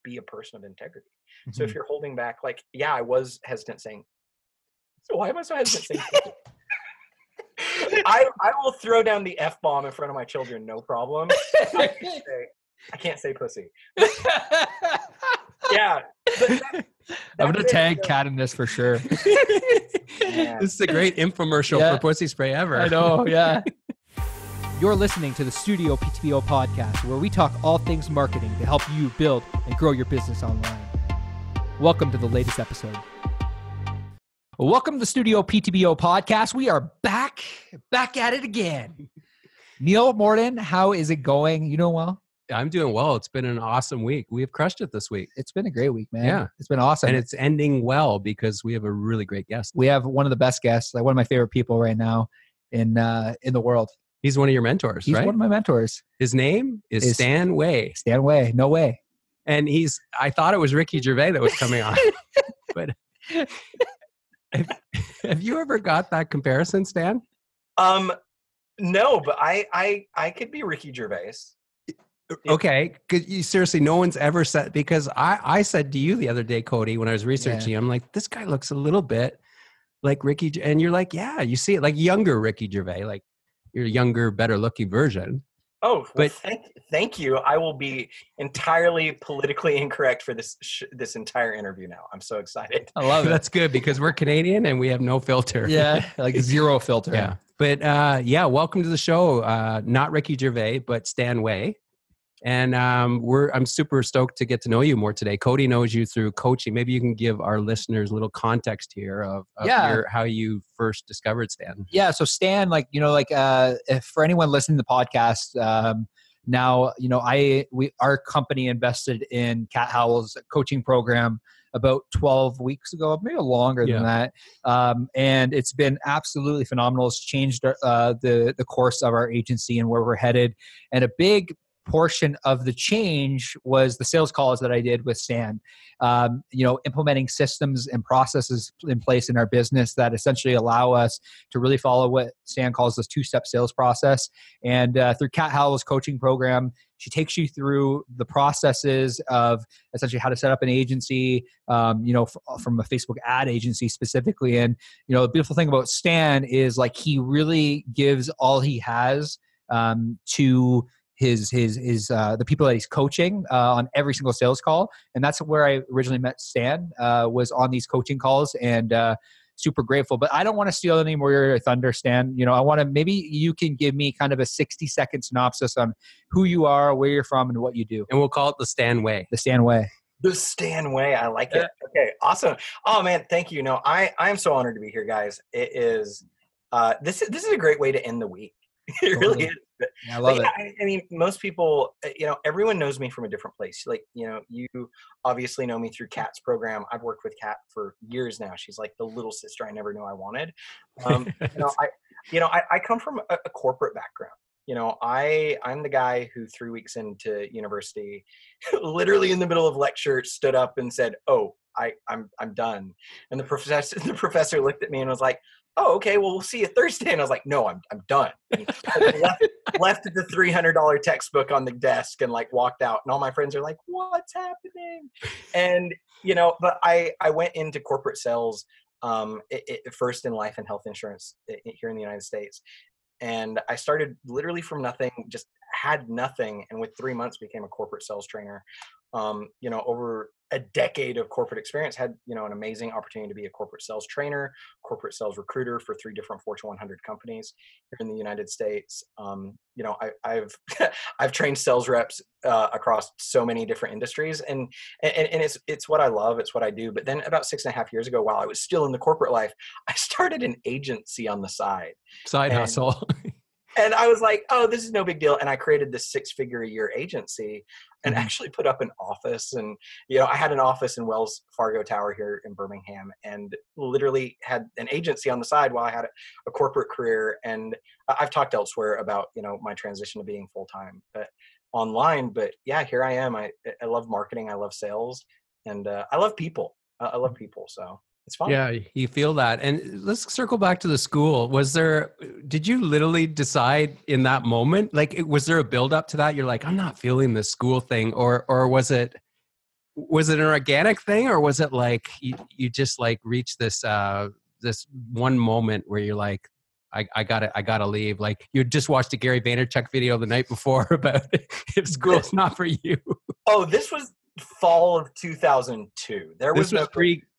be a person of integrity. So if you're holding back, like, yeah, I was hesitant saying, so why am I so hesitant saying pussy? I will throw down the F-bomb in front of my children, no problem. I can't say pussy. Yeah. I'm going to tag Kat in this for sure. This is a great infomercial for pussy spray ever. I know, yeah. You're listening to the Studio PTBO podcast, where we talk all things marketing to help you build and grow your business online. Welcome to the latest episode. Welcome to the Studio PTBO podcast. We are back at it again. Neil Morden, how is it going? You doing well? I'm doing well. It's been an awesome week. We have crushed it this week. It's been a great week, man. Yeah. It's been awesome. And it's ending well because we have a really great guest. We have one of the best guests, like one of my favorite people right now in the world. He's one of your mentors, He's right? one of my mentors. His name is Stan Way. Stan Way. No way. And I thought it was Ricky Gervais that was coming on. But have you ever got that comparison, Stan? No, but I could be Ricky Gervais. Okay. Seriously, no one's ever said, because I said to you the other day, Cody, when I was researching, I'm like, this guy looks a little bit like Ricky. And you're like, yeah, you see it, like younger Ricky Gervais, like your younger, better looking version. Oh, well, but thank you. I will be entirely politically incorrect for this entire interview now. I'm so excited. I love it. That's good because we're Canadian and we have no filter. Yeah, like zero filter. Yeah. But welcome to the show. Not Ricky Gervais, but Stan Way. And I'm super stoked to get to know you more today. Cody knows you through coaching. Maybe you can give our listeners a little context here of how you first discovered Stan. Yeah. So Stan, if for anyone listening to the podcast, now, our company invested in Kat Howell's coaching program about 12 weeks ago, maybe longer than that. And it's been absolutely phenomenal. It's changed the course of our agency and where we're headed. And a big portion of the change was the sales calls that I did with Stan, implementing systems and processes in place in our business that essentially allow us to really follow what Stan calls this two-step sales process. And through Kat Howell's coaching program, she takes you through the processes of essentially how to set up an agency, from a Facebook ad agency specifically. And, the beautiful thing about Stan is like he really gives all he has to his the people that he's coaching on every single sales call. And that's where I originally met Stan, was on these coaching calls, and super grateful. But I don't want to steal any more of your thunder, Stan. I want to, maybe you can give me kind of a 60-second synopsis on who you are, where you're from, and what you do. And we'll call it the Stan Way. The Stan Way. The Stan Way. I like it. Okay, awesome. Oh man, thank you. No, I'm so honored to be here, guys. It is this is a great way to end the week. It really is. Yeah, I love it. I mean, most people, everyone knows me from a different place. Like, you obviously know me through Kat's program. I've worked with Kat for years now. She's like the little sister I never knew I wanted. I come from a corporate background. I'm the guy who 3 weeks into university, literally in the middle of lecture, stood up and said, "Oh, I'm done." And the professor looked at me and was like, "Oh, okay, well, we'll see you Thursday." And I was like, "No, I'm done." And left the $300 textbook on the desk and walked out. And all my friends are like, "What's happening?" And, but I went into corporate sales first in life and health insurance here in the United States. And I started literally from nothing, just had nothing. And with 3 months became a corporate sales trainer. Over a decade of corporate experience, had, an amazing opportunity to be a corporate sales trainer, corporate sales recruiter for 3 different Fortune 100 companies here in the United States. I've trained sales reps across so many different industries, and it's what I love. It's what I do. But then about 6.5 years ago, while I was still in the corporate life, I started an agency on the side. Side hustle. And I was like, oh, this is no big deal. And I created this 6-figure-a-year agency and actually put up an office. And, I had an office in Wells Fargo Tower here in Birmingham, and literally had an agency on the side while I had a corporate career. And I've talked elsewhere about, my transition to being full-time, but online. But yeah, here I am. I love marketing. I love sales, and I love people. I love people. So it's fun. Yeah, you feel that. And let's circle back to the school. Did you literally decide in that moment? Was there a build up to that? You're like, I'm not feeling this school thing, or was it was it an organic thing, or was it like you just like reached this one moment where you're like, I gotta leave? Like you just watched a Gary Vaynerchuk video the night before about if school's not for you. Oh, this was fall of 2002.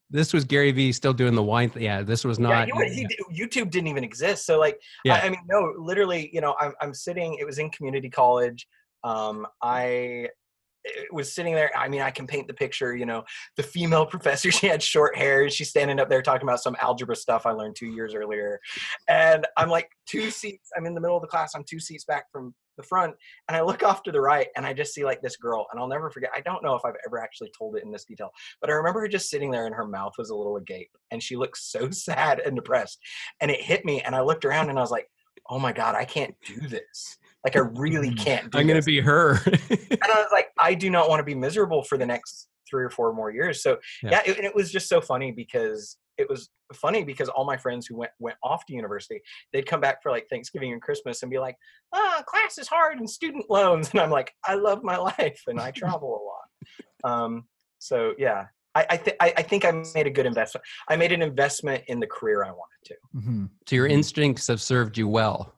This was Gary V still doing the wine thing. Yeah, this was not. YouTube didn't even exist. So like, yeah. I mean, no, literally, I'm sitting, it was in community college. I was sitting there. I mean, I can paint the picture, the female professor, she had short hair. She's standing up there talking about some algebra stuff I learned 2 years earlier. And I'm like I'm in the middle of the class. I'm 2 seats back from the front. And I look off to the right and I just see like this girl, and I'll never forget. I don't know if I've ever actually told it in this detail, but I remember her just sitting there and her mouth was a little agape and she looked so sad and depressed, and it hit me. And I looked around and I was like, oh my God, I can't do this. Like I really can't do I'm going to be her. And I was like, I do not want to be miserable for the next 3 or 4 more years. So it was just so funny because all my friends who went off to university, they'd come back for like Thanksgiving and Christmas and be like, class is hard and student loans. And I'm like, I love my life and I travel a lot. So yeah, I think I made a good investment. I made an investment in the career I wanted to. Mm-hmm. So your instincts have served you well.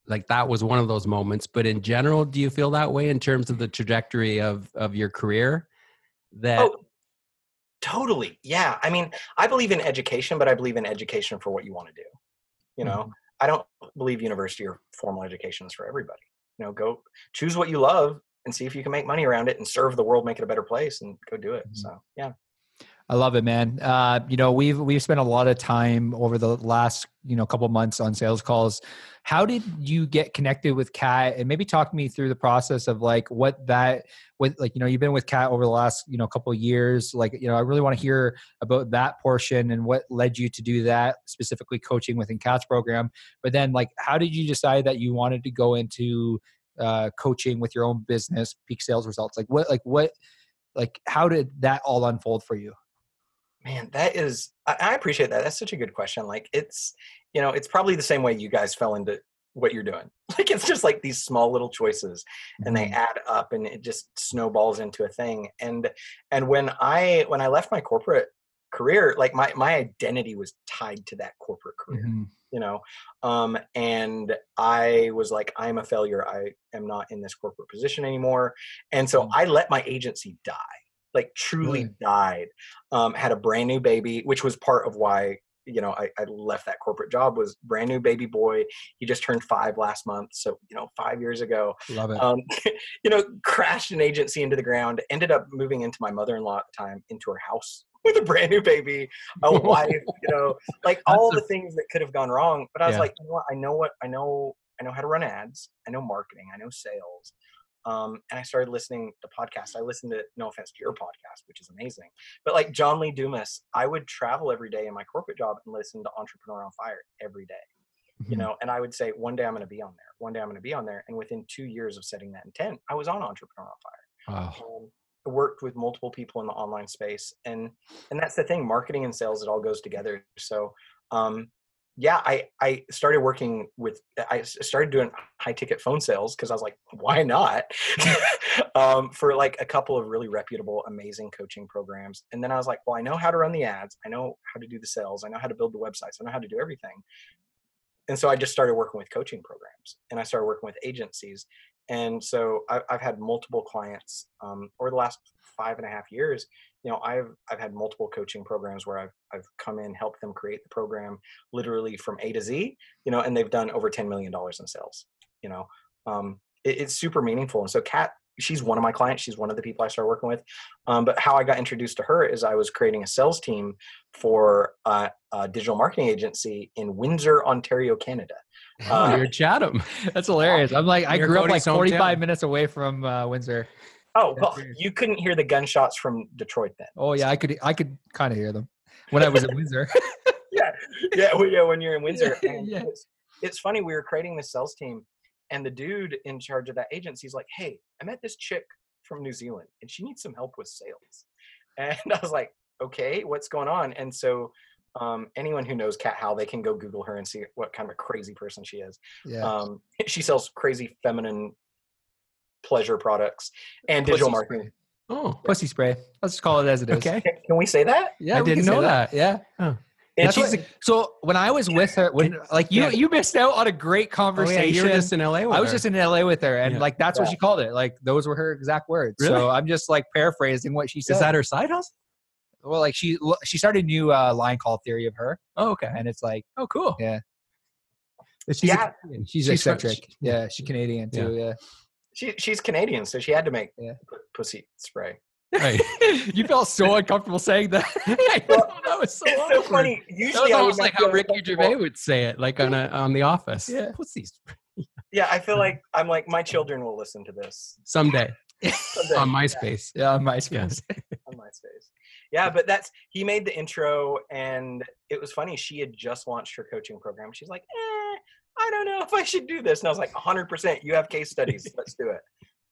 Like that was one of those moments. But in general, do you feel that way in terms of the trajectory of your career? Totally. Yeah. I mean, I believe in education, but I believe in education for what you want to do. Mm-hmm. I don't believe university or formal education is for everybody. Go choose what you love and see if you can make money around it and serve the world, make it a better place, and go do it. Mm-hmm. So, yeah. I love it, man. We've spent a lot of time over the last, couple months on sales calls. How did you get connected with Kat? And maybe talk me through the process of like you've been with Kat over the last, couple of years. Like, I really want to hear about that portion and what led you to do that, specifically coaching within Kat's program. But then like, how did you decide that you wanted to go into coaching with your own business, peak sales results? How did that all unfold for you? Man, I appreciate that. That's such a good question. Like it's probably the same way you guys fell into what you're doing. Like, it's just like these small little choices and they add up and it just snowballs into a thing. And when I left my corporate career, like my identity was tied to that corporate career, and I was like, I'm a failure. I am not in this corporate position anymore. And so I let my agency die. Like truly died, had a brand new baby, which was part of why, I left that corporate job. Was brand new baby boy. He just turned 5 last month. So, 5 years ago, love it. Crashed an agency into the ground, ended up moving into my mother-in-law at the time, into her house with a brand new baby, a wife, like all the things that could have gone wrong. But I was like, I know how to run ads. I know marketing. I know sales. And I started listening to podcasts. I listened to, no offense to your podcast, which is amazing, but like John Lee Dumas, I would travel every day in my corporate job and listen to Entrepreneur on Fire every day, and I would say, one day I'm going to be on there. One day I'm going to be on there. And within 2 years of setting that intent, I was on Entrepreneur on Fire. Wow. I worked with multiple people in the online space. And that's the thing, marketing and sales, it all goes together. So, I started doing high ticket phone sales because I was like, why not? For like a couple of really reputable, amazing coaching programs. And then I was like, well, I know how to run the ads. I know how to do the sales. I know how to build the websites. I know how to do everything. And so I just started working with coaching programs and I started working with agencies. And so I've had multiple clients over the last 5.5 years. I've had multiple coaching programs where I've come in, helped them create the program literally from A to Z, and they've done over $10 million in sales. It's super meaningful. And so Kat, she's one of my clients. She's one of the people I started working with. But how I got introduced to her is I was creating a sales team for a digital marketing agency in Windsor, Ontario, Canada. You're Chatham. That's hilarious. I'm like, I grew up like 45 hometown. minutes away from Windsor. Oh, well, you couldn't hear the gunshots from Detroit then. Oh yeah, I could kind of hear them when I was in Windsor. When you're in Windsor. Yeah. It's funny, we were creating this sales team and the dude in charge of that agency is like, hey, I met this chick from New Zealand and she needs some help with sales. And I was like, okay, what's going on? And so anyone who knows Kat Howell, they can go Google her and see what kind of a crazy person she is. Yeah. She sells crazy feminine pleasure products and digital marketing. Oh, Pussy spray. Let's just call it as it is. okay. Can we say that? Yeah, I we can didn't say know that. Yeah. Oh. And That's she's what, so when I was with her, when like yeah. you missed out on a great Oh conversation. yeah, you were just in LA with I was her. just in LA with her, and Yeah. like that's what she called it. Like those were her exact words. Really? So I'm just like paraphrasing what she said. Is that her side hustle? Well, like she started a new line called Theory of Her, Oh, okay. and it's like, Oh, cool. yeah, She's Yeah. she's eccentric. Yeah, she's Canadian too. Yeah. she's Canadian, so she had to make Yeah. pussy spray. Right. You felt so uncomfortable saying that. Well, That was so it's awkward. so funny. That Usually was I would almost not like feel how Ricky uncomfortable. Gervais would say it, like on The Office. Yeah. Pussies. Yeah, I feel like I'm like my children will listen to this Someday someday. on MySpace. Yeah, on MySpace. On MySpace. Yeah, but he made the intro, and it was funny. She had just launched her coaching program. She's like, I don't know if I should do this. And I was like, 100%. You have case studies. Let's do it.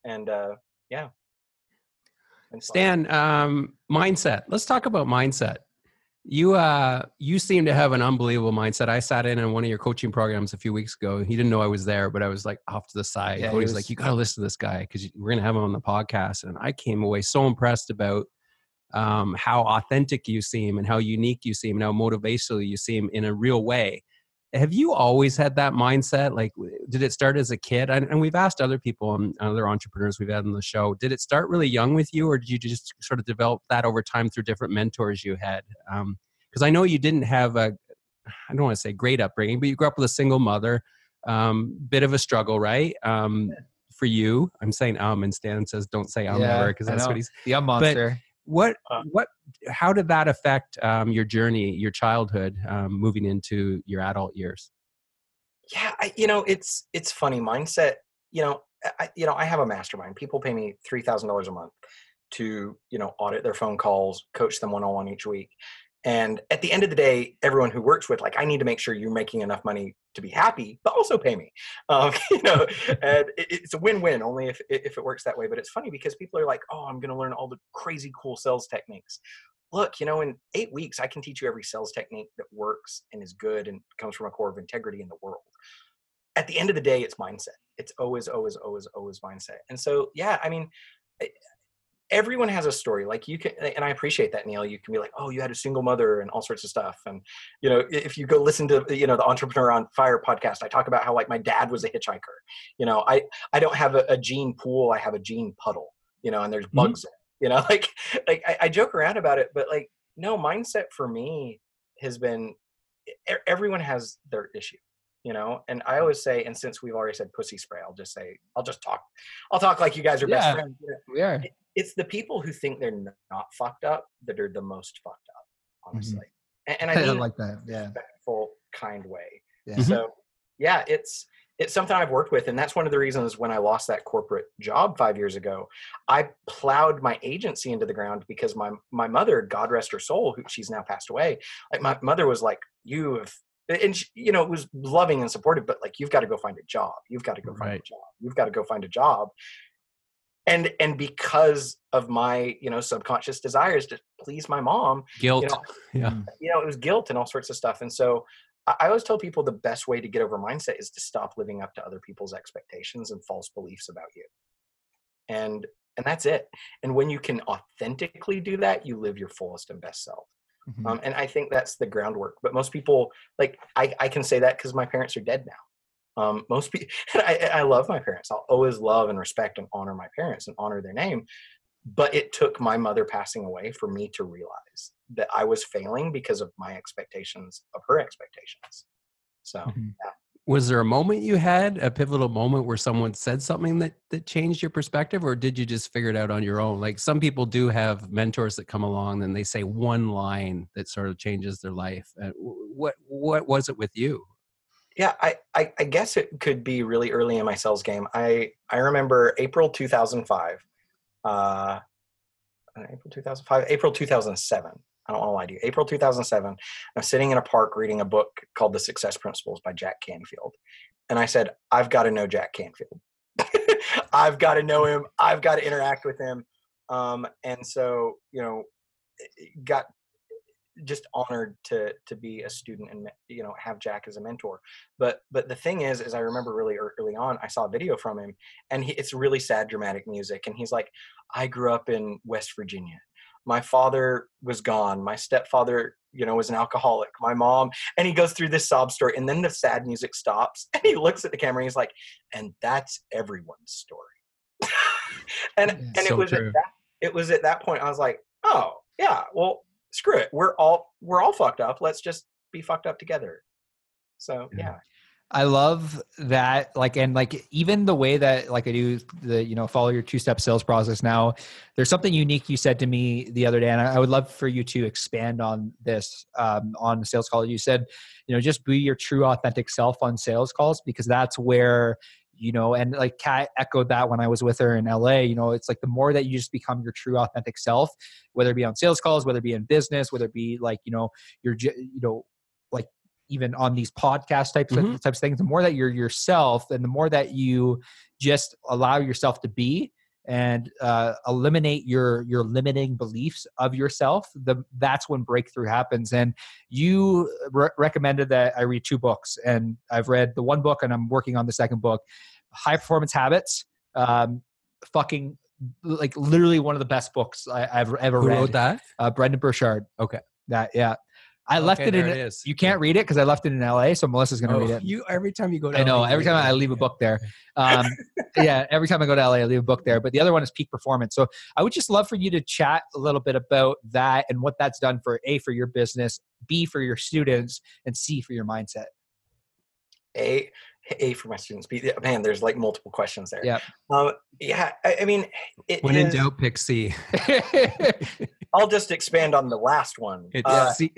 And yeah. And Stan, mindset. Let's talk about mindset. You seem to have an unbelievable mindset. I sat in on one of your coaching programs a few weeks ago. He didn't know I was there, but I was like off to the side. Yeah, Cody's like, you got to listen to this guy because we're going to have him on the podcast. And I came away so impressed about how authentic you seem and how unique you seem and how motivational you seem in a real way. Have you always had that mindset? Like, did it start as a kid? And we've asked other people and other entrepreneurs we've had on the show, did it start really young with you, or did you just sort of develop that over time through different mentors you had? Because I know you didn't have I don't want to say great upbringing, but you grew up with a single mother, bit of a struggle, right? For you, I'm saying and Stan says don't say ever, because that's what he's the monster. But how did that affect your journey, your childhood, moving into your adult years? Yeah, it's funny mindset. I have a mastermind. People pay me $3,000 a month to audit their phone calls, coach them one-on-one each week. And at the end of the day, everyone who works with, like, I need to make sure you're making enough money to be happy, but also pay me. And it's a win-win only if it works that way. But it's funny because people are like, oh, I'm going to learn all the crazy cool sales techniques. Look, in 8 weeks, I can teach you every sales technique that works and is good and comes from a core of integrity in the world. At the end of the day, it's mindset. It's always, always, always, always mindset. And so, yeah, I mean, everyone has a story. Like you can, and I appreciate that, Neil. You can be like, oh, you had a single mother and all sorts of stuff. And, if you go listen to, the Entrepreneur on Fire podcast, I talk about how like my dad was a hitchhiker. I don't have a gene pool. I have a gene puddle, and there's bugs in it, like I joke around about it, but like, no, mindset for me has been, everyone has their issue, and I always say, and since we've already said pussy spray, I'll talk like you guys are best friends. We are. It's the people who think they're not fucked up that are the most fucked up, honestly. And I mean like that. Yeah. respectful, kind way. Yeah. So yeah, it's something I've worked with. And that's one of the reasons when I lost that corporate job 5 years ago, I plowed my agency into the ground because my mother, God rest her soul, she's now passed away. Like my mother was like, and she, it was loving and supportive, but like, you've got to go find a job. You've got to go find a job. You've got to go find a job. And because of my, subconscious desires to please my mom, guilt, it was guilt and all sorts of stuff. And so I always tell people the best way to get over mindset is to stop living up to other people's expectations and false beliefs about you. And that's it. And when you can authentically do that, you live your fullest and best self. And I think that's the groundwork. But most people, like, I can say that because my parents are dead now. Most people, I love my parents. I'll always love and respect and honor my parents and honor their name. But it took my mother passing away for me to realize that I was failing because of my expectations of her expectations. So, yeah. Was there a moment you had, a pivotal moment where someone said something that changed your perspective, or did you just figure it out on your own? Like some people do have mentors that come along and they say one line that sort of changes their life. What was it with you? Yeah, I guess it could be really early in my sales game. I remember April 2005, April 2007. I don't want to lie to you. April 2007, I'm sitting in a park reading a book called The Success Principles by Jack Canfield. And I said, I've got to know Jack Canfield. I've got to know him. I've got to interact with him. And so, just honored to be a student and, have Jack as a mentor. But the thing is I remember really early on, I saw a video from him, and it's really sad, dramatic music. And he's like, I grew up in West Virginia. My father was gone. My stepfather, was an alcoholic. My mom, and he goes through this sob story, and then the sad music stops, and he looks at the camera and he's like, and that's everyone's story. and So true. It was at that point I was like, oh yeah, well, screw it. We're all fucked up. Let's just be fucked up together. So yeah. I love that. And even the way that I do the, follow your 2-step sales process now, there's something unique you said to me the other day. And I would love for you to expand on this, on the sales call. You said, just be your true authentic self on sales calls, because that's where, and Kat echoed that when I was with her in LA, it's the more that you just become your true authentic self, whether it be on sales calls, whether it be in business, whether it be you're, even on these podcast types of things, the more that you're yourself and the more that you just allow yourself to be and eliminate your limiting beliefs of yourself, that's when breakthrough happens. And you recommended that I read 2 books, and I've read the 1 book and I'm working on the 2nd book, High Performance Habits. Fucking literally one of the best books I've ever read. Who wrote that? Brendan Burchard. Okay. I left it in. It is. You can't read it because I left it in LA, so Melissa's going to read it. You every time you go to I know. LA, Every time I leave a book there. Every time I go to LA, I leave a book there. But the other one is Peak Performance. So I would just love for you to chat a little bit about that and what that's done for A, for your business, B, for your students, and C, for your mindset. A for my students. B, man, there's multiple questions there. Yeah. I mean, when in doubt, pick C. I'll just expand on the last one. C.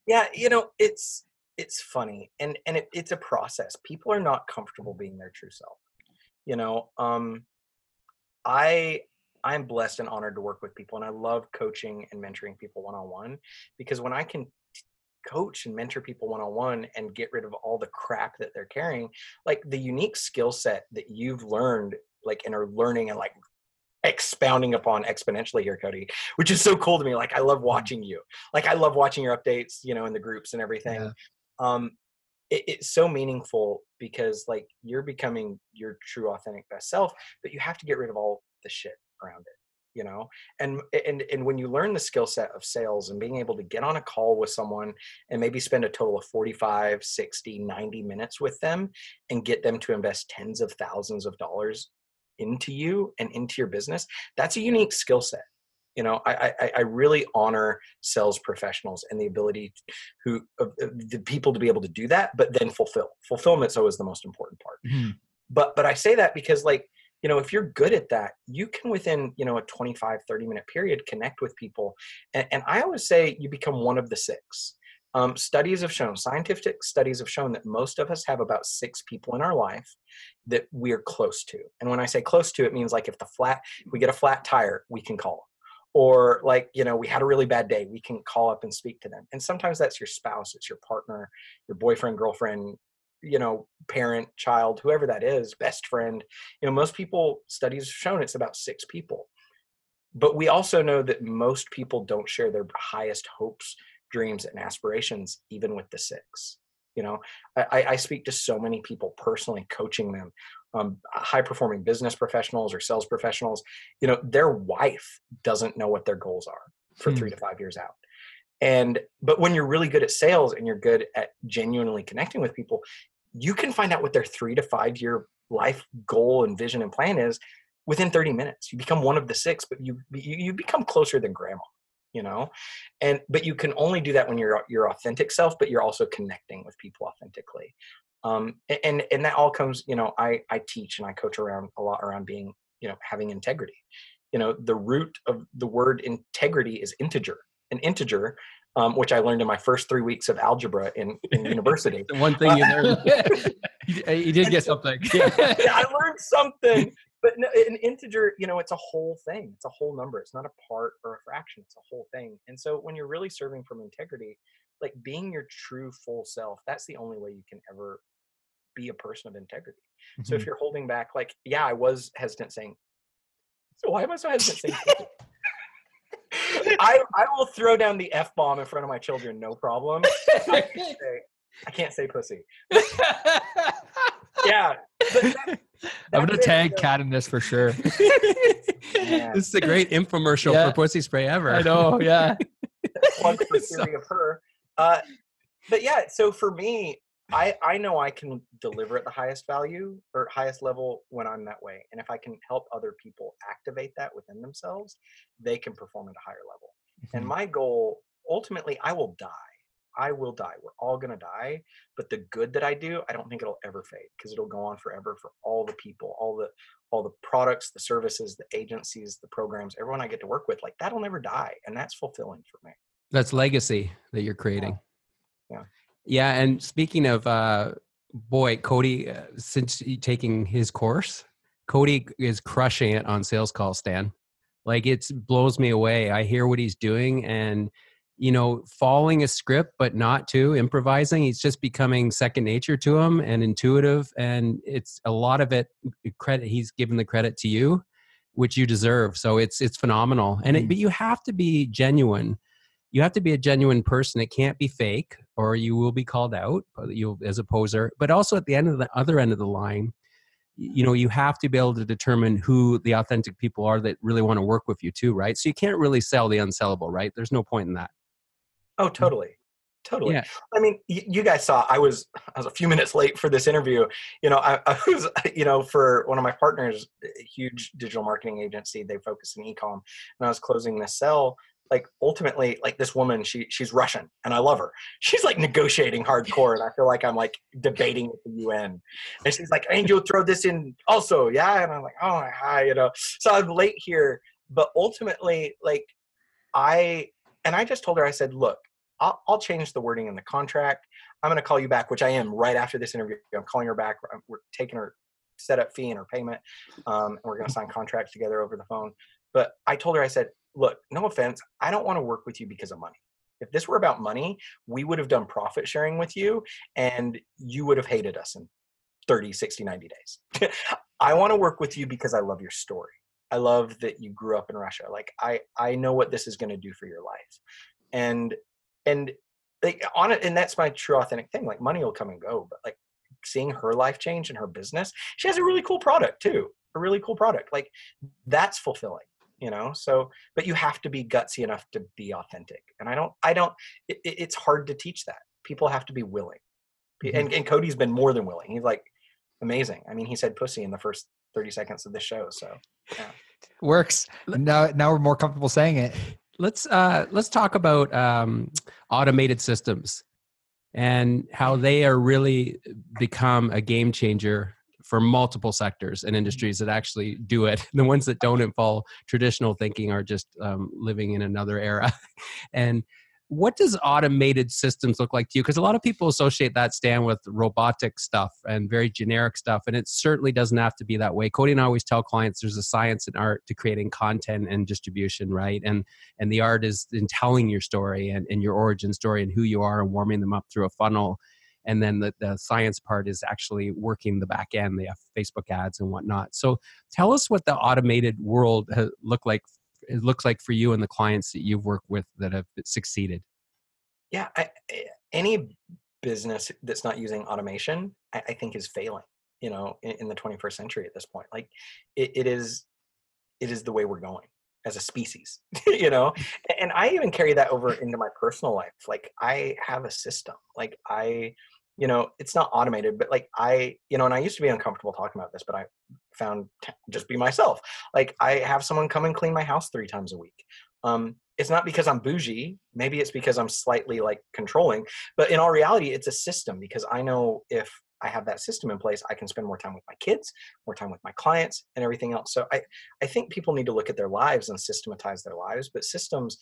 Yeah, it's funny, and it's a process. People are not comfortable being their true self. I'm blessed and honored to work with people, and I love coaching and mentoring people one-on-one, because when I can coach and mentor people one-on-one and get rid of all the crap that they're carrying, the unique skill set that you've learned, and are learning and expounding upon exponentially here, Cody, which is so cool to me. I love watching you. I love watching your updates, in the groups and everything. Yeah. It's so meaningful because you're becoming your true authentic best self, but you have to get rid of all the shit around it. And when you learn the skill set of sales and being able to get on a call with someone and maybe spend a total of 45, 60, 90 minutes with them and get them to invest tens of thousands of dollars into you and into your business, that's a unique skill set. I really honor sales professionals and the ability the people to be able to do that, but then fulfillment's always the most important part. Mm-hmm. But I say that because if you're good at that, you can within, a 25, 30-minute period connect with people. And I always say you become one of the 6. Scientific studies have shown that most of us have about 6 people in our life that we're close to. And when I say close to, it means if we get a flat tire, we can call them. Or we had a really bad day, we can call up and speak to them. And sometimes that's your spouse, it's your partner, your boyfriend, girlfriend, parent, child, whoever that is, best friend. Most people, studies have shown it's about 6 people. But we also know that most people don't share their highest hopes, dreams, and aspirations, even with the 6. I speak to so many people personally, coaching them, high performing business professionals or sales professionals. Their wife doesn't know what their goals are for 3 to 5 years out. But when you're really good at sales and you're good at genuinely connecting with people, you can find out what their 3 to 5 year life goal and vision and plan is within 30 minutes. You become one of the 6, but you become closer than grandma, but you can only do that when you're your authentic self, but you're also connecting with people authentically. And that all comes, I teach and I coach a lot around being, having integrity. The root of the word integrity is integer. An integer, which I learned in my first 3 weeks of algebra in university. The one thing you learned. You did get something. Yeah, I learned something. But no, an integer, it's a whole thing. It's a whole number. It's not a part or a fraction. It's a whole thing. And so when you're really serving from integrity, being your true full self, that's the only way you can ever be a person of integrity. Mm-hmm. So if you're holding back, I was hesitant saying, so why am I so hesitant saying I will throw down the F-bomb in front of my children, no problem. I can't say pussy. Yeah. I'm going to tag Kat in this for sure. This is a great infomercial for pussy spray ever. I know, yeah. Plug for theory of her. But yeah, so for me, I know I can deliver at the highest value or highest level when I'm that way. And if I can help other people activate that within themselves, they can perform at a higher level. And my goal, ultimately, I will die. I will die. We're all going to die. But the good that I do, I don't think it'll ever fade because it'll go on forever for all the people, all the products, the services, the agencies, the programs, everyone I get to work with, like that'll never die. And that's fulfilling for me. That's legacy that you're creating. Yeah. Yeah. And speaking of, Cody, since taking his course, Cody is crushing it on sales call, Stan. Like it blows me away. I hear what he's doing and, following a script, but not too improvising. He's just becoming second nature to him and intuitive. And it's a lot of it credit. He's given the credit to you, which you deserve. So it's phenomenal. And but you have to be genuine. You have to be a genuine person. It can't be fake or you will be called out as a poser. But also at the other end of the line, you have to be able to determine who the authentic people are that really want to work with you too, right? So you can't really sell the unsellable, right? There's no point in that. Oh, totally. Yeah. I mean, you guys saw I was a few minutes late for this interview. I was, for one of my partners, a huge digital marketing agency, they focus in e-com, and I was closing this sell. Like ultimately, like this woman, she's Russian and I love her. She's like negotiating hardcore and I feel like I'm like debating with the UN. And she's like, and you'll throw this in also. Yeah. And I'm like, oh, hi, so I'm late here. But ultimately, like I just told her, I said, look, I'll change the wording in the contract. I'm going to call you back, which I am right after this interview. I'm calling her back. We're taking her setup fee and her payment. And we're going to sign contracts together over the phone. But I told her, I said, look, no offense. I don't want to work with you because of money. If this were about money, we would have done profit sharing with you and you would have hated us in 30, 60, 90 days. I want to work with you because I love your story. I love that you grew up in Russia. Like I know what this is going to do for your life. And like on it, and that's my true authentic thing. Like money will come and go, but like seeing her life change in her business, she has a really cool product too. A really cool product. Like that's fulfilling, so, but you have to be gutsy enough to be authentic. And it's hard to teach that. People have to be willing. And Cody's been more than willing. He's like amazing. I mean, he said pussy in the first 30 seconds of the show. So yeah. Works. Now we're more comfortable saying it. Let's talk about automated systems and how they are really become a game changer for multiple sectors and industries that actually do it. The ones that don't involve traditional thinking are just living in another era. And what does automated systems look like to you? Because a lot of people associate that, Stan, with robotic stuff and very generic stuff. And it certainly doesn't have to be that way. Cody and I always tell clients there's a science and art to creating content and distribution, right? And the art is in telling your story and your origin story and who you are and warming them up through a funnel. And then the science part is actually working the back end. They have Facebook ads and whatnot. So tell us what the automated world looks like for you and the clients that you've worked with that have succeeded. Yeah. Any business that's not using automation, I think is failing, in the 21st century at this point. Like it is the way we're going as a species, and I even carry that over into my personal life. Like I have a system, like it's not automated, but like and I used to be uncomfortable talking about this, but I found just be myself. Like I have someone come and clean my house 3 times a week. It's not because I'm bougie. Maybe it's because I'm slightly like controlling, but in all reality, it's a system because I know if I have that system in place, I can spend more time with my kids, more time with my clients and everything else. So I think people need to look at their lives and systematize their lives, but systems,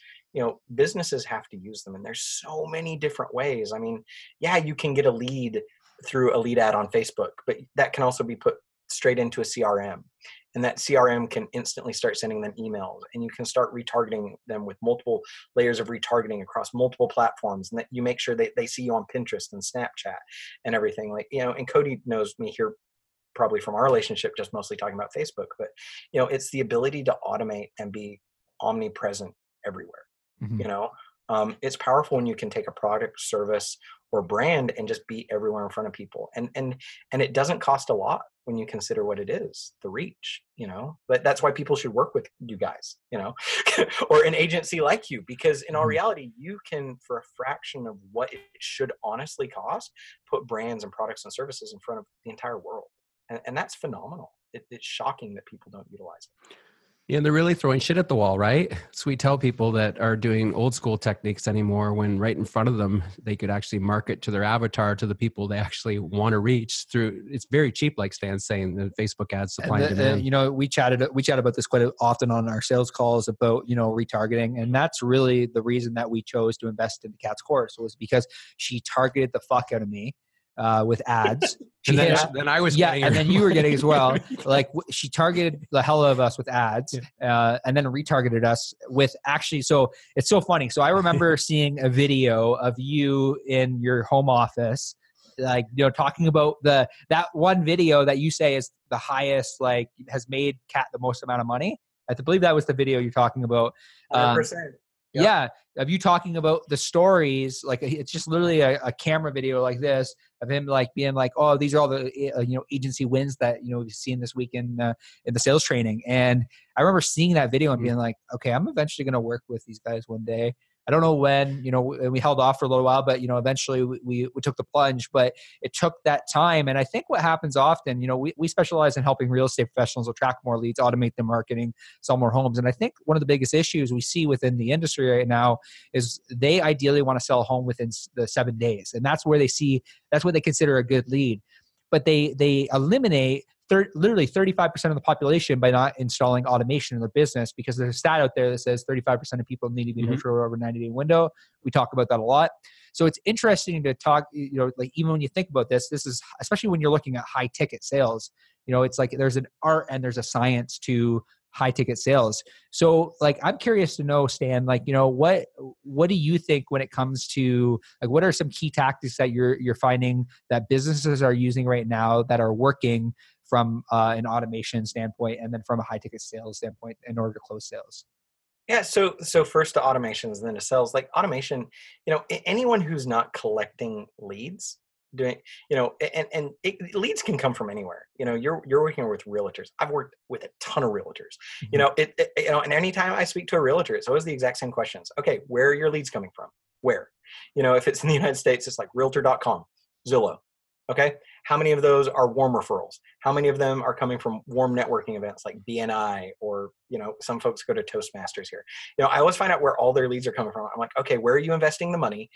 businesses have to use them. And there's so many different ways. I mean, yeah, you can get a lead through a lead ad on Facebook, but that can also be put straight into a CRM. And that CRM can instantly start sending them emails, and you can start retargeting them with multiple layers of retargeting across multiple platforms. And that you make sure they see you on Pinterest and Snapchat and everything. Like, and Cody knows me here probably from our relationship, just mostly talking about Facebook, but it's the ability to automate and be omnipresent everywhere. Mhm. You know, it's powerful when you can take a product, service, or brand and just be everywhere in front of people. And it doesn't cost a lot when you consider what it is, the reach, you know. But that's why people should work with you guys, you know, or an agency like you, because in all Mhm. reality, you can, for a fraction of what it should honestly cost, put brands and products and services in front of the entire world. And that's phenomenal. It's shocking that people don't utilize it. Yeah, and they're really throwing shit at the wall, right? So we tell people that are doing old school techniques anymore when right in front of them, they could actually market to their avatar to the people they actually want to reach through. It's very cheap, like Stan's saying, the Facebook ads, supply And and demand. you know, we chat about this quite often on our sales calls about, you know, retargeting, and that's really the reason that we chose to invest into Kat's course, was because she targeted the fuck out of me with ads. She And then, hit us, then I was yeah, getting and her. then you were getting as well. Like she targeted the hell out of us with ads, and then retargeted us with actually. So it's so funny. So I remember seeing a video of you in your home office, like, you know, talking about that one video that you say is the highest, like, has made Kat the most amount of money. I believe that was the video you're talking about. 100%. Yep. Yeah, of you talking about the stories, like it's just literally a camera video like this of him like being like, oh, these are all the you know, agency wins that, you know, we've seen this week in the sales training. And I remember seeing that video and being like, okay, I'm eventually going to work with these guys one day. I don't know when, you know, we held off for a little while, but, you know, eventually we took the plunge, but it took that time. And I think what happens often, you know, we specialize in helping real estate professionals attract more leads, automate their marketing, sell more homes. And I think one of the biggest issues we see within the industry right now is they ideally want to sell a home within the 7 days. And that's where that's what they consider a good lead. But they eliminate literally 35% of the population by not installing automation in their business, because there's a stat out there that says 35% of people need to be nurtured over a 90-day window. We talk about that a lot. So it's interesting to talk, you know, like even when you think about this is, especially when you're looking at high ticket sales, you know, it's like there's an art and there's a science to high ticket sales. So like, I'm curious to know, Stan, like, you know, what do you think when it comes to, like, what are some key tactics that you're finding that businesses are using right now that are working from an automation standpoint, and then from a high ticket sales standpoint in order to close sales? Yeah, so first to automations, then to sales. Like automation, you know, anyone who's not collecting leads, doing, you know, leads can come from anywhere. You know, you're working with realtors. I've worked with a ton of realtors. You know, you know, and anytime I speak to a realtor, it's always the exact same questions. Okay, where are your leads coming from? Where? You know, if it's in the United States, it's like Realtor.com, Zillow. Okay, how many of those are warm referrals? How many of them are coming from warm networking events like BNI, or, you know, some folks go to Toastmasters here. You know, I always find out where all their leads are coming from. I'm like, okay, where are you investing the money?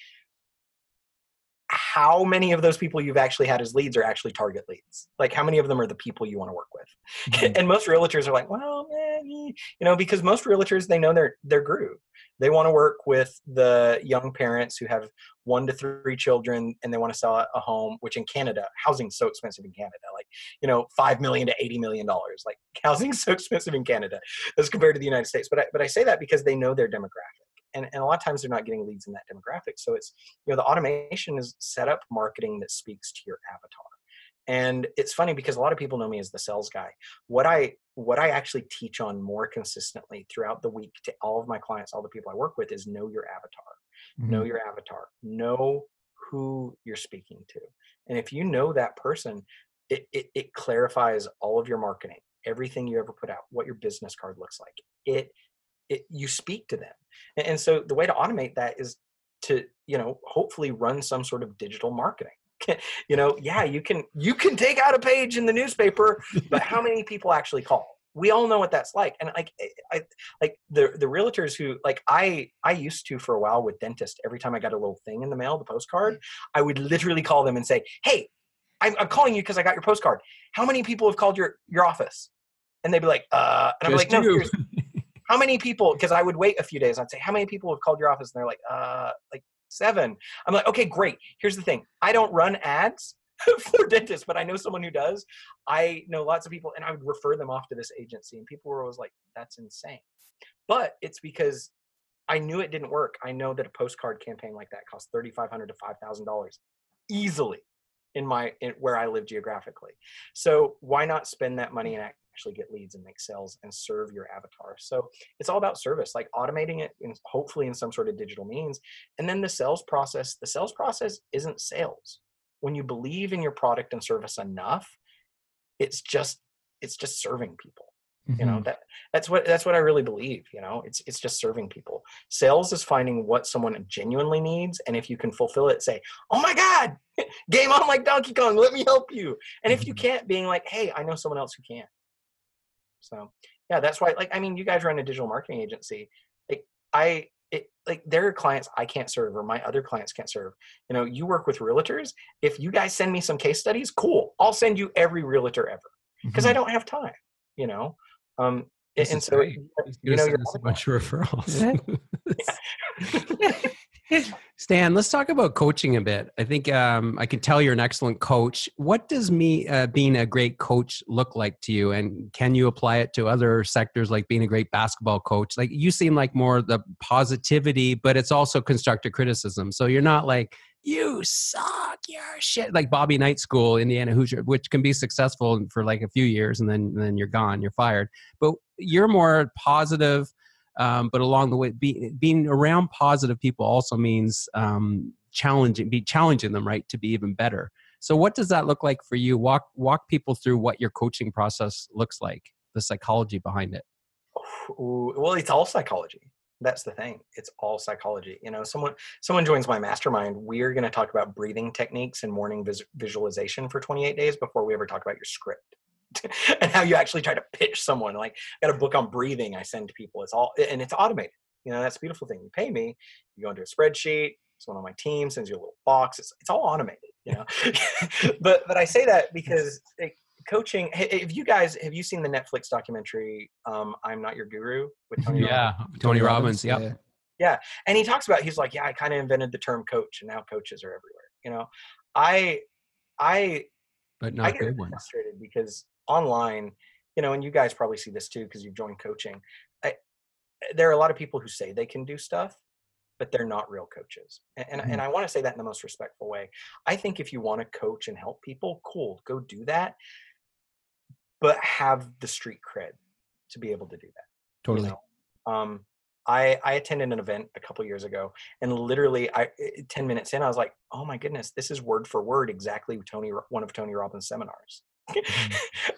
How many of those people you've actually had as leads are actually target leads? Like, how many of them are the people you want to work with? And most realtors are like, well, you know, because most realtors, they know their groove. They want to work with the young parents who have 1 to 3 children and they want to sell a home, which in Canada, housing's so expensive in Canada, like, you know, $5 million to $80 million. Like, housing's so expensive in Canada as compared to the United States. But I say that because they know their demographic. And a lot of times they're not getting leads in that demographic. So it's, you know, the automation is set up marketing that speaks to your avatar. And it's funny because a lot of people know me as the sales guy. What I actually teach on more consistently throughout the week to all of my clients, all the people I work with, is know your avatar. Know your avatar. Know who you're speaking to. And if you know that person, it clarifies all of your marketing, everything you ever put out, what your business card looks like. You speak to them. And so the way to automate that is to, you know, hopefully run some sort of digital marketing. You know, yeah, you can take out a page in the newspaper, but how many people actually call? We all know what that's like. And like, I like the realtors who, like, I used to, for a while with dentists, every time I got a little thing in the mail, the postcard, I would literally call them and say, hey, I'm calling you because I got your postcard. How many people have called your office? And they'd be like, and I'm like, no, seriously. How many people, because I would wait a few days, I'd say, how many people have called your office? And they're like 7. I'm like, okay, great. Here's the thing. I don't run ads for dentists, but I know someone who does. I know lots of people, and I would refer them off to this agency. And people were always like, that's insane. But it's because I knew it didn't work. I know that a postcard campaign like that costs $3,500 to $5,000 easily. where I live geographically. So why not spend that money and actually get leads and make sales and serve your avatar? So it's all about service, like automating it in, hopefully in some sort of digital means. And then the sales process isn't sales. When you believe in your product and service enough, it's just serving people. You know, that's what I really believe. You know, it's just serving people. Sales is finding what someone genuinely needs, and if you can fulfill it, say, "Oh my God, game on like Donkey Kong, let me help you." And if you can't, being like, "Hey, I know someone else who can." So yeah, that's why. Like, I mean, you guys run a digital marketing agency. Like there are clients I can't serve, or my other clients can't serve. You know, you work with realtors. If you guys send me some case studies, cool. I'll send you every realtor ever, because I don't have time. You know. And so, great. you know, send us a bunch of referrals. Stan, let's talk about coaching a bit. I think I can tell you're an excellent coach. What does being a great coach look like to you? And can you apply it to other sectors, like being a great basketball coach? Like, you seem like more the positivity, but it's also constructive criticism. So you're not like, you suck, you're shit, like Bobby Knight School, Indiana Hoosier, which can be successful for like a few years and then you're gone, you're fired. But you're more positive. But along the way, being around positive people also means challenging them, right, to be even better. So what does that look like for you? Walk people through what your coaching process looks like, the psychology behind it. Well, it's all psychology. That's the thing. It's all psychology. You know, someone joins my mastermind, we're going to talk about breathing techniques and morning visualization for 28 days before we ever talk about your script. And how you actually try to pitch someone. Like, I got a book on breathing I send to people. It's automated. You know, that's the beautiful thing. You pay me, you go into a spreadsheet, someone on my team sends you a little box. It's all automated, you know. but I say that because coaching, have you seen the Netflix documentary I'm Not Your Guru with Tony Robbins? Tony Robbins. Yeah. And he talks about, he's like, yeah, I kind of invented the term coach, and now coaches are everywhere. You know, I but not get good really ones. frustrated because online, you know, and you guys probably see this too because you've joined coaching. There are a lot of people who say they can do stuff, but they're not real coaches. And I want to say that in the most respectful way. I think if you want to coach and help people, cool, go do that. But have the street cred to be able to do that. Totally. You know? I attended an event a couple years ago, and literally 10 minutes in, I was like, oh my goodness, this is word for word exactly one of Tony Robbins' seminars.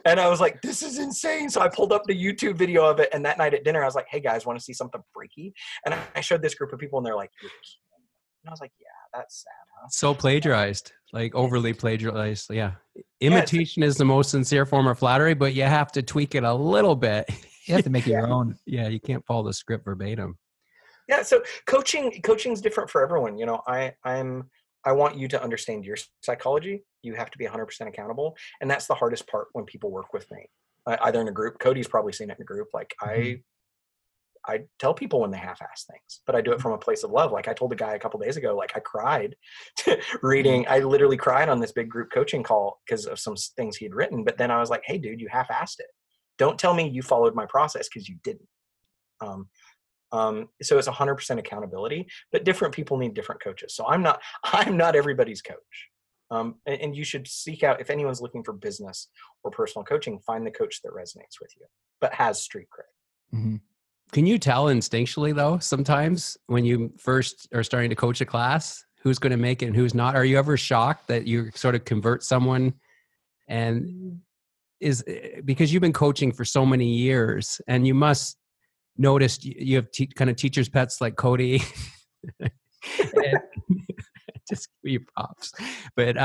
And I was like, this is insane. So I pulled up the YouTube video of it. And that night at dinner, I was like, hey guys, want to see something freaky? And I showed this group of people, and they're like, you're kidding. And I was like, yeah, that's sad, huh? So plagiarized, like overly plagiarized. Yeah. Imitation is the most sincere form of flattery, but you have to tweak it a little bit. You have to make it your own. Yeah. You can't follow the script verbatim. Yeah. So coaching's different for everyone. You know, I want you to understand your psychology. You have to be 100% accountable. And that's the hardest part when people work with me, either in a group. Cody's probably seen it in a group. Like, I tell people when they half-ass things, but I do it from a place of love. Like, I told a guy a couple days ago, like, I cried reading. I literally cried on this big group coaching call because of some things he'd written. But then I was like, hey dude, you half-assed it. Don't tell me you followed my process, because you didn't. So it's 100% accountability, but different people need different coaches. So I'm not everybody's coach. And you should seek out, if anyone's looking for business or personal coaching, find the coach that resonates with you, but has street cred. Mm-hmm. Can you tell instinctually though, sometimes when you first are starting to coach a class, who's going to make it and who's not? Are you ever shocked that you sort of convert someone, and is because you've been coaching for so many years, and you must notice you have kind of teacher's pets like Cody. Just give you props. But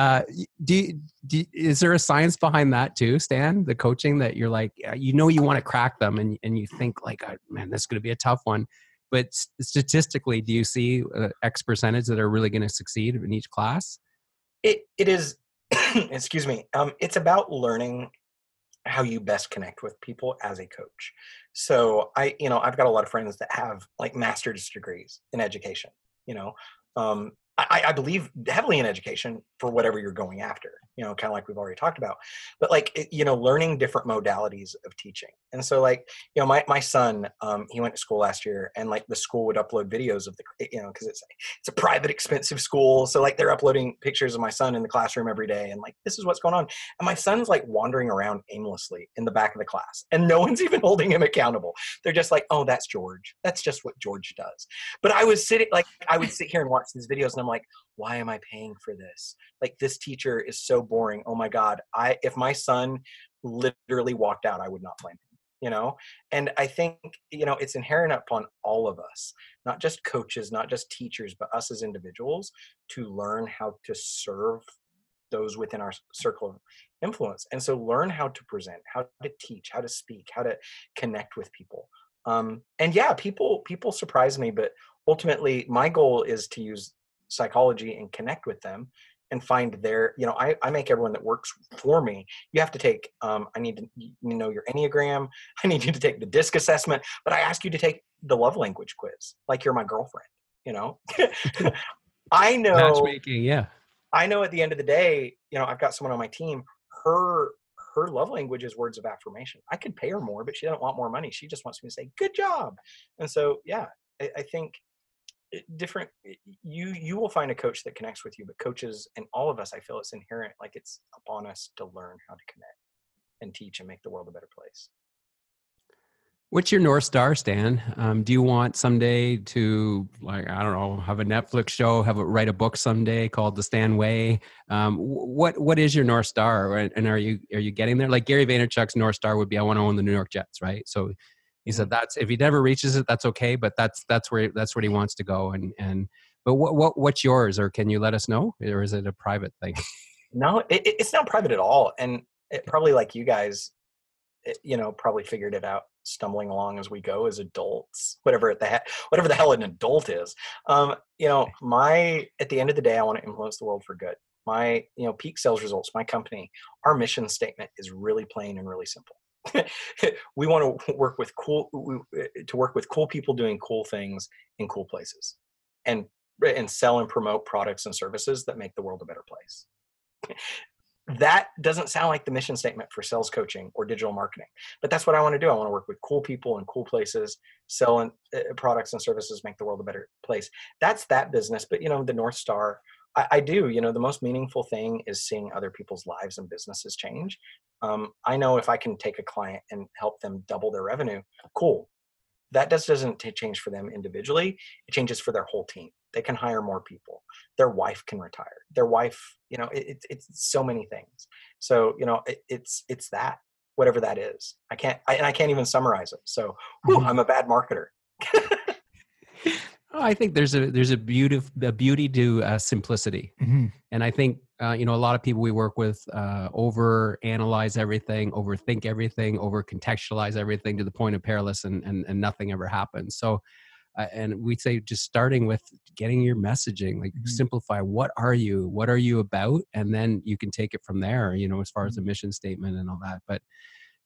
is there a science behind that too, Stan? The coaching that you're like, you want to crack them, and you think like, oh, man, this is going to be a tough one. But statistically, do you see X percentage that are really going to succeed in each class? It is, excuse me. It's about learning how you best connect with people as a coach. So I've got a lot of friends that have like master's degrees in education. You know, I believe heavily in education for whatever you're going after. kind of like we've already talked about, but like, learning different modalities of teaching. And so like, my son, he went to school last year, and like the school would upload videos of cause it's a private expensive school. So like they're uploading pictures of my son in the classroom every day. And like, this is what's going on. And my son's like wandering around aimlessly in the back of the class, and no one's even holding him accountable. They're just like, oh, that's George. That's just what George does. But I would sit here and watch these videos, and I'm like, why am I paying for this? Like, this teacher is so boring. Oh my God. If my son literally walked out, I would not blame him, And I think, it's inherent upon all of us, not just coaches, not just teachers, but us as individuals, to learn how to serve those within our circle of influence. And so learn how to present, how to teach, how to speak, how to connect with people. And yeah, people surprise me, but ultimately my goal is to use psychology and connect with them and find their, I make everyone that works for me. You have to take, I need to know your Enneagram. I need you to take the DISC assessment, but I ask you to take the love language quiz, like you're my girlfriend, I know. Matchmaking, yeah. I know at the end of the day, I've got someone on my team, her love language is words of affirmation. I could pay her more, but she doesn't want more money. She just wants me to say, good job. And so, yeah, I think different, you will find a coach that connects with you, but coaches and all of us, I feel it's inherent, like it's upon us to learn how to connect and teach and make the world a better place. What's your North Star, Stan? Do you want someday to, like, I don't know, have a Netflix show, write a book someday called The Stan Way? What is your North Star? And are you getting there? Like Gary Vaynerchuk's North Star would be, I want to own the New York Jets, right? So he said that's, if he never reaches it, that's okay, but that's where he wants to go. But what's yours, or can you let us know, or is it a private thing? No, it's not private at all, and it probably, like you guys, probably figured it out stumbling along as we go as adults, whatever the hell an adult is. At the end of the day, I want to influence the world for good. My, peak sales results, my company, our mission statement is really plain and really simple. We want to work with cool people doing cool things in cool places, and sell and promote products and services that make the world a better place. That doesn't sound like the mission statement for sales coaching or digital marketing, but that's what I want to do. I want to work with cool people in cool places, selling products and services, make the world a better place. That's that business. But, the North Star, I do, the most meaningful thing is seeing other people's lives and businesses change. I know if I can take a client and help them double their revenue, cool. That doesn't change for them individually. It changes for their whole team. They can hire more people. Their wife can retire. Their wife, it's so many things. So, it's that, whatever that is. I can't even summarize it. So I'm a bad marketer. I think there's a beauty to simplicity. Mm-hmm. And I think, a lot of people we work with over analyze everything, overthink everything, over contextualize everything to the point of perilous, and nothing ever happens. So, and we'd say just starting with getting your messaging, like simplify, what are you about? And then you can take it from there, as far as the mission statement and all that. But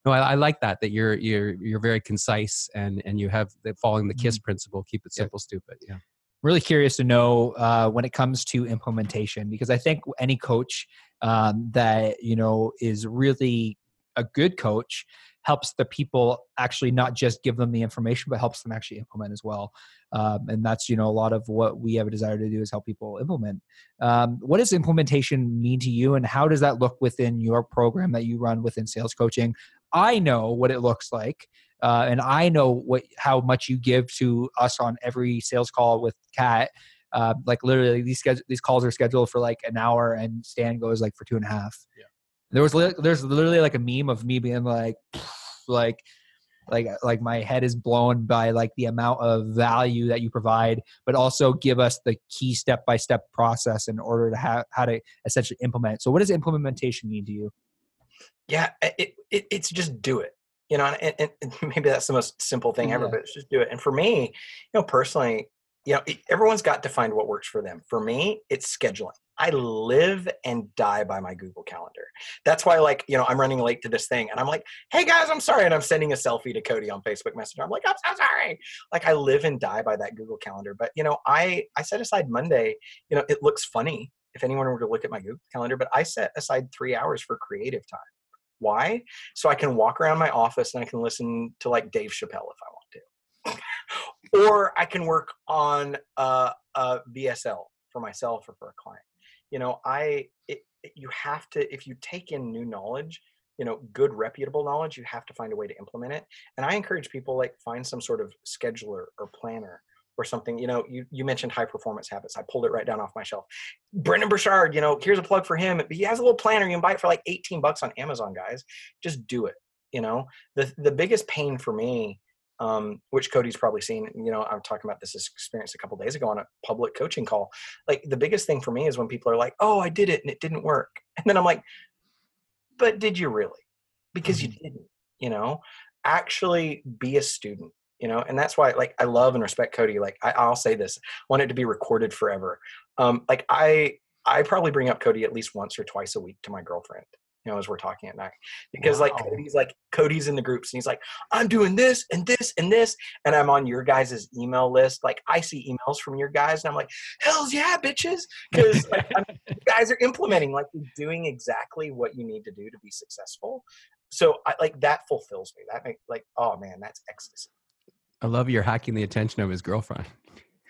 no, I like that you're very concise, and you have following the KISS principle, keep it simple, stupid. Yeah. Really curious to know when it comes to implementation, because I think any coach that, is really a good coach helps the people actually not just give them the information, but helps them actually implement as well. And that's, a lot of what we have a desire to do is help people implement. What does implementation mean to you, and how does that look within your program that you run within sales coaching? I know what it looks like. And I know how much you give to us on every sales call with Kat. Like literally these calls are scheduled for like an hour, and Stan goes like for 2.5. Yeah. There's literally like a meme of me being like my head is blown by like the amount of value that you provide, but also give us the key step-by-step process in order to how to essentially implement it. So what does implementation mean to you? Yeah, it's just do it. And maybe that's the most simple thing ever, but it's just do it. And for me, personally, everyone's got to find what works for them. For me, it's scheduling. I live and die by my Google Calendar. That's why, I'm running late to this thing, and I'm like, hey guys, I'm sorry. And I'm sending a selfie to Cody on Facebook Messenger. I'm like, I'm so sorry. Like, I live and die by that Google Calendar. But, I set aside Monday, it looks funny if anyone were to look at my Google Calendar, but I set aside 3 hours for creative time. Why? So I can walk around my office and I can listen to like Dave Chappelle if I want to, or I can work on a VSL for myself or for a client. You know, you have to, if you take in new knowledge, you know, good reputable knowledge, you have to find a way to implement it. And I encourage people, like, find some sort of scheduler or planner or something. You know, you mentioned high performance habits. I pulled it right down off my shelf. Brendan Burchard, you know, here's a plug for him. He has a little planner. You can buy it for like $18 on Amazon, guys. Just do it. You know, the biggest pain for me, which Cody's probably seen, you know, I'm talking about this experience a couple of days ago on a public coaching call. Like, the biggest thing for me is when people are like, oh, I did it and it didn't work. And then I'm like, but did you really? Because you didn't, you know, actually be a student, you know. And that's why, like, I love and respect Cody. Like, I'll say this, I want it to be recorded forever. Like, I probably bring up Cody at least once or twice a week to my girlfriend, you know, as we're talking at night, because Wow. Cody's in the groups and he's like, I'm doing this and this and this. And I'm on your guys' email list. Like, I see emails from your guys and I'm like, hells yeah, bitches. Cause like, you guys are implementing, like, you're doing exactly what you need to do to be successful. So that fulfills me. That makes, like, oh man, that's ecstasy. I love you're hacking the attention of his girlfriend.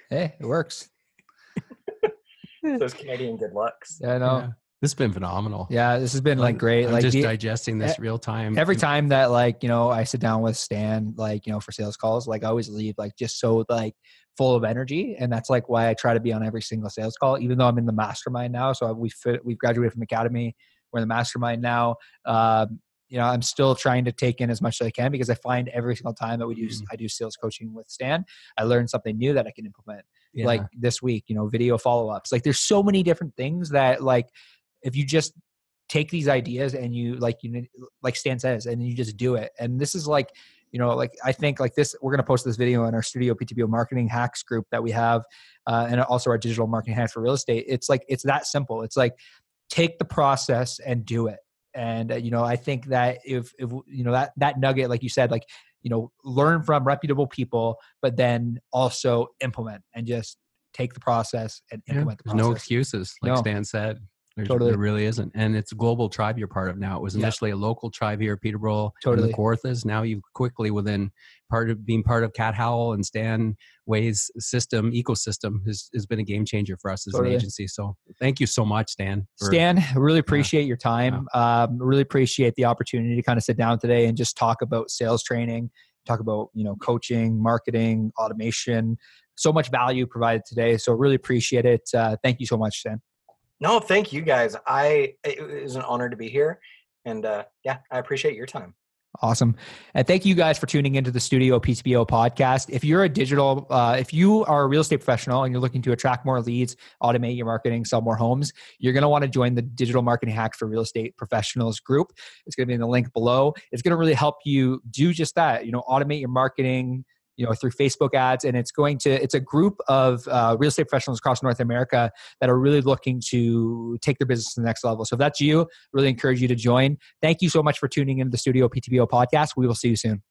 Hey, it works. Those Canadian good lucks. Yeah, I know. Yeah. This has been phenomenal. Yeah, this has been like great. I'm like just digesting this real time. Every time that, like, you know, I sit down with Stan, like, you know, for sales calls, like, I always leave like just so like full of energy. And that's like why I try to be on every single sales call, even though I'm in the mastermind now. So we've graduated from academy. We're in the mastermind now. You know, I'm still trying to take in as much as I can, because I find every single time that I do sales coaching with Stan, I learn something new that I can implement. Yeah. Like this week, you know, video follow-ups. Like, there's so many different things that, like, if you just take these ideas and you like Stan says, and you just do it. And this is like, you know, like, I think like this, we're going to post this video in our StudioPTBO marketing hacks group that we have, and also our digital marketing hack for real estate. It's like, it's that simple. It's like, take the process and do it. And, you know, I think that if you know, that nugget, like you said, like, you know, learn from reputable people, but then also implement, and just take the process and implement the There's process. no excuses, like Stan said. Totally. There really isn't. And it's a global tribe you're part of now. It was initially a local tribe here, Peterborough, and the Kawarthas. Now you've quickly, within being part of Cat Howell and Stan Way's ecosystem has been a game changer for us as an agency. So thank you so much, Stan. Stan, I really appreciate your time. Really appreciate the opportunity to kind of sit down today and just talk about sales training, talk about, you know, coaching, marketing, automation. So much value provided today. So really appreciate it. Thank you so much, Stan. No, thank you guys. It was an honor to be here. And yeah, I appreciate your time. Awesome. And thank you guys for tuning into the StudioPTBO podcast. If you're if you are a real estate professional and you're looking to attract more leads, automate your marketing, sell more homes, you're going to want to join the Digital Marketing Hacks for Real Estate Professionals group. It's going to be in the link below. It's going to really help you do just that, you know, automate your marketing, you know, through Facebook ads. And it's a group of real estate professionals across North America that are really looking to take their business to the next level. So if that's you, really encourage you to join. Thank you so much for tuning into the StudioPTBO podcast. We will see you soon.